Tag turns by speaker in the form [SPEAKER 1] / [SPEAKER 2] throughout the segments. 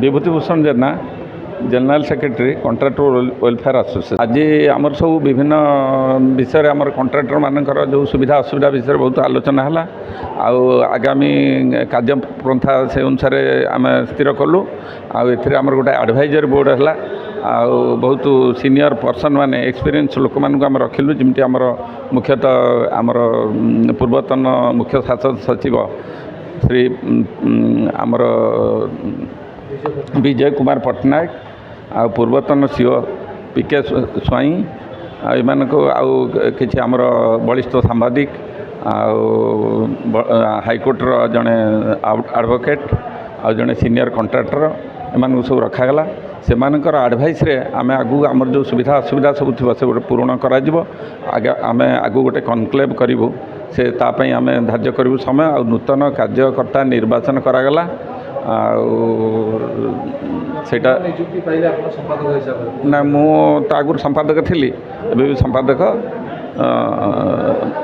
[SPEAKER 1] Bibhutibhushan Jena general secretary contractor welfare association आज आमर सब विभिन्न विषय आमर कॉन्ट्राक्टर मानकर जो सुविधा असुविधा विषय बहुत आलोचना है आगामी कार्यपंथा से अनुसार आम स्थिर कलु आमर गोटे एडवाइजरी बोर्ड है बहुत सीनियर पर्सन माने एक्सपीरियंस लोक मानक आम रखिलु जमी आमर मुख्यतः आमर पूर्वतन मुख्य शासन सचिव श्री आमर विजय कुमार पट्टनायक आ पूर्वतन सीओ पीके स्वाई कि आमर बलिष्ठ सांबादिक हाईकोर्टर जड़े एडवोकेट आ जड़े सीनियर कॉन्ट्राक्टर एम सब रखागला से एडवाइस रे आमे आगु आमर जो सुविधा असुविधा सब थी से गोटे पूरण करा आमे आगु गोटे कनक्लेव करूँ से तापाई आमे धार्य करूँ समय आ नूतन कार्यकर्ता निर्वाचन करागला सेटा ना मु तो आगुरी संपादक थी एबे भी संपादक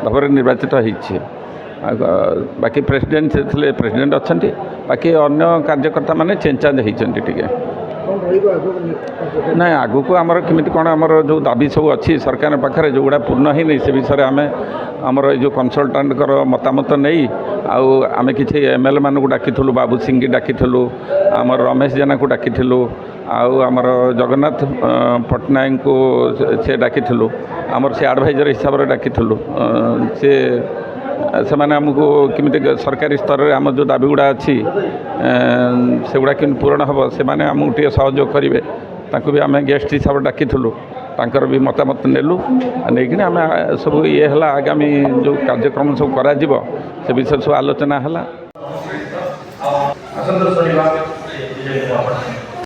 [SPEAKER 1] भाव निर्वाचित होइछि बाकी प्रेसिडेंट थे प्रेसिडेंट अच्छा बाकी अन्य कार्यकर्ता माने चेंज चांज होइछन्ति टिके ना आगु को आमर केमी कौन आमर जो दाबी सब अच्छी सरकार पाखे जो गुड़ा पूर्ण ही नहीं से विषय आम आमर जो कनसल्टाट मतामत नहीं आम कि एमएलए मानू डाकी बाबू सिंह डाकी आमर रमेश जेना को डाकी आमर जगन्नाथ पट्टनायक को से डाकी आमर से एडवाइजर हिसाब से डाकी से से मैंने आमको केमी सरकारी स्तर में आम जो दाबी गुड़ा अच्छी से गुड़ा कि पूरण हम से मैंने आमको टे सहयोग करेंगे ताकू भी आम गेस्ट हिसाब से डाकी तांकर भी मतामत नेलु नहीं आम सब ये है आगामी जो कार्यक्रम सब करा से विषय सब आलोचना है।